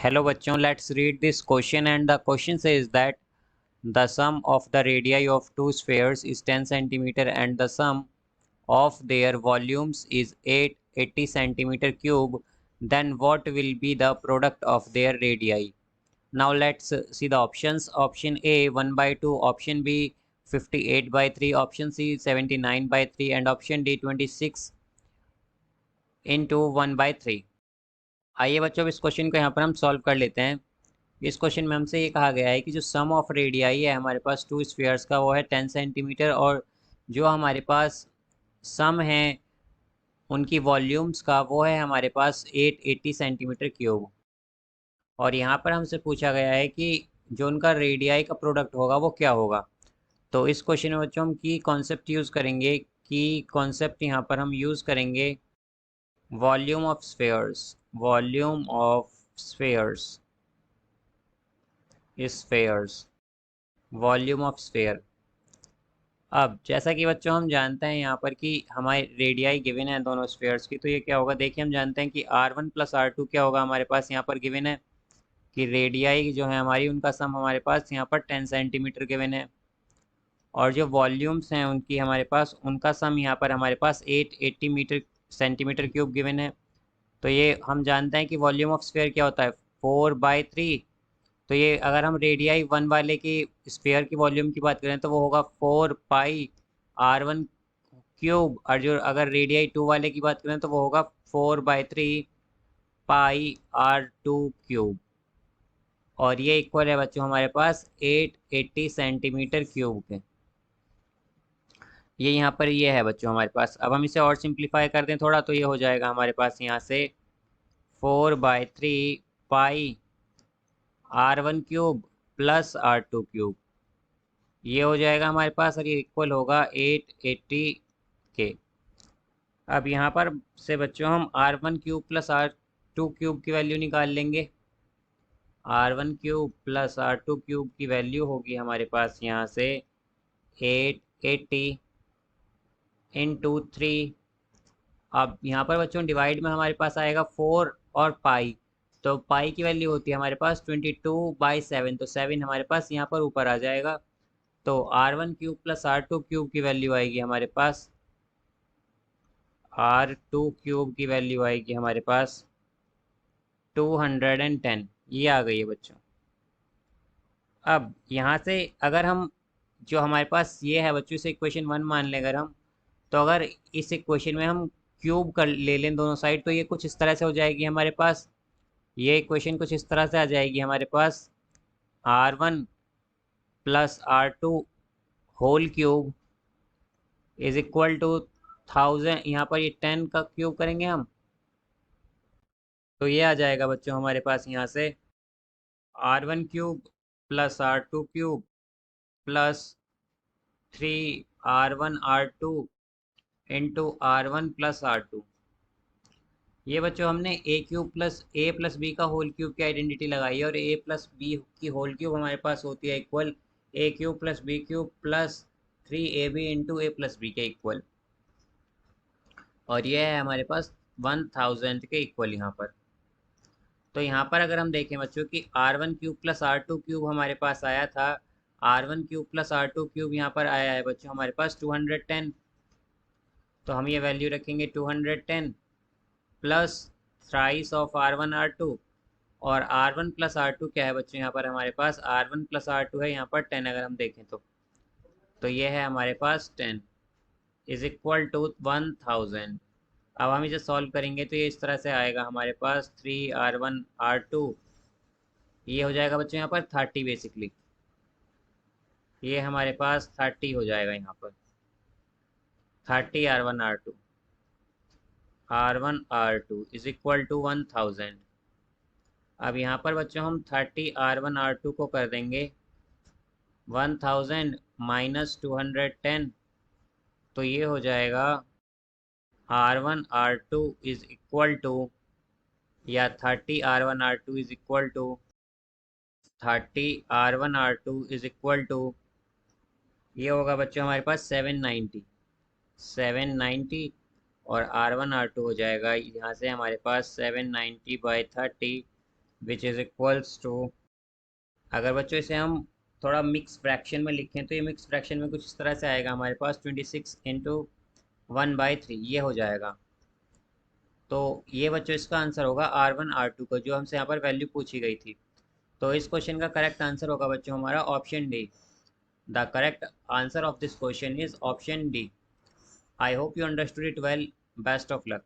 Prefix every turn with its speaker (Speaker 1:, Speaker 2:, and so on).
Speaker 1: Hello बच्चों, let's read this question and the question says that the sum of the radii of two spheres is 10 centimeter and the sum of their volumes is 880 centimeter cube. Then what will be the product of their radii? Now let's see the options. Option A 1 by 2, option B 58 by 3, option C 79 by 3 and option D 26 into 1 by 3. आइए बच्चों, इस question को यहाँ पर हम solve कर लेते हैं। इस क्वेश्चन में हमसे ये कहा गया है कि जो सम ऑफ रेडियाई है हमारे पास टू स्फीयर्स का वो है 10 सेंटीमीटर और जो हमारे पास सम है उनकी वॉल्यूम्स का वो है हमारे पास 880 सेंटीमीटर क्यूब। और यहाँ पर हमसे पूछा गया है कि जो उनका रेडियाई का प्रोडक्ट होगा वो क्या होगा। तो इस क्वेश्चन में बच्चों हम की कॉन्सेप्ट यूज़ करेंगे। की कॉन्सेप्ट यहाँ पर हम यूज़ करेंगे volume of spheres. Volume of spheres, spheres, volume of sphere. अब जैसा कि बच्चों हम जानते हैं यहाँ पर कि हमारे रेडियाई गिवन है दोनों स्फीयर्स की, तो ये क्या होगा। देखिए हम जानते हैं कि R1 प्लस R2 क्या होगा हमारे पास यहाँ पर गिवन है कि रेडियाई जो है हमारी उनका सम हमारे पास यहाँ पर 10 सेंटीमीटर गिवन है और जो वॉल्यूम्स हैं उनकी हमारे पास उनका सम यहाँ पर हमारे पास 880 मीटर सेंटीमीटर क्यूब गिवन है। तो ये हम जानते हैं कि वॉल्यूम ऑफ स्फीयर क्या होता है 4/3। तो ये अगर हम रेडियाई 1 वाले की स्फीयर की वॉल्यूम की बात करें तो वो होगा 4πr1 क्यूब और जो अगर रेडियाई 2 वाले की बात करें तो वो होगा 4/3πr2 क्यूब। और ये इक्वल है बच्चों हमारे पास 880 सेंटीमीटर क्यूब के। ये यहाँ पर ये है बच्चों हमारे पास। अब हम इसे और सिंप्लीफाई कर दें थोड़ा तो ये हो जाएगा हमारे पास यहाँ से 4/3πr1 cube plus R2 cube. ये हो जाएगा हमारे पास और ये इक्वल होगा 880 के। अब यहाँ पर से बच्चों हम R1 cube plus R2 cube की वैल्यू निकाल लेंगे। R1 cube plus R2 cube की वैल्यू होगी हमारे पास यहाँ से 880 इंटू 3। अब यहाँ पर बच्चों डिवाइड में हमारे पास आएगा 4 और पाई, तो पाई की वैल्यू होती है हमारे पास 22/7, तो 7 हमारे पास यहाँ पर ऊपर आ जाएगा। तो R1 cube plus R2 cube की वैल्यू आएगी हमारे पास, R2 क्यूब की वैल्यू आएगी हमारे पास 210। ये आ गई है बच्चों। अब यहाँ से अगर हम जो हमारे पास ये है बच्चों इसे इक्वेशन 1 मान लें अगर हम, तो अगर इस इक्वेशन में हम क्यूब कर ले लें दोनों साइड तो ये कुछ इस तरह से हो जाएगी हमारे पास। ये इक्वेशन कुछ इस तरह से आ जाएगी हमारे पास R1 plus R2 whole cube is equal to 1000। यहाँ पर ये 10 का क्यूब करेंगे हम तो ये आ जाएगा बच्चों हमारे पास यहाँ से R1 cube plus R2 cube plus 3R1R2 into R1 plus R2। ये बच्चों हमने a प्लस बी का होल क्यूब की आइडेंटिटी लगाई है और a प्लस बी की होल क्यूब हमारे पास होती है equal a cube plus B cube plus 3ab into a plus B के इक्वल। और ये है हमारे पास 1000 के इक्वल यहाँ पर। तो यहाँ पर अगर हम देखें बच्चों कि R1 cube plus R2 cube हमारे पास आया था, R1 cube plus R2 cube यहाँ पर आया है बच्चों हमारे पास 210। तो हम ये वैल्यू रखेंगे 210 plus thrice of R1 R2 और R1 प्लस R2 क्या है बच्चों यहाँ पर हमारे पास R1 प्लस R2 है यहाँ पर 10 अगर हम देखें तो ये है हमारे पास 10 इज इक्वल टू 1000। अब हम इसे सॉल्व करेंगे तो ये इस तरह से आएगा हमारे पास 3R1R2, ये हो जाएगा बच्चों यहाँ पर 30 बेसिकली। ये हमारे पास 30 हो जाएगा यहाँ पर 30R1R2 R1R2 is equal to 1000। अब यहाँ पर बच्चों हम 30R1R2 को कर देंगे 1000 माइनस 210, तो ये हो जाएगा R1R2 इज इक्वल टू या 30R1R2 is equal to 30R1R2 is equal to ये होगा बच्चों हमारे पास 790 और R1R2 हो जाएगा यहाँ से हमारे पास 790/30 विच इज़ इक्वल्स टू, अगर बच्चों इसे हम थोड़ा मिक्स फ्रैक्शन में लिखें तो ये मिक्स फ्रैक्शन में कुछ इस तरह से आएगा हमारे पास 26 × 1/3 ये हो जाएगा। तो ये बच्चों इसका आंसर होगा R1 R2 का, जो हमसे यहाँ पर वैल्यू पूछी गई थी। तो इस क्वेश्चन का करेक्ट आंसर होगा बच्चों हमारा option D. The correct answer of this question is option D. I hope you understood it well. Best of luck.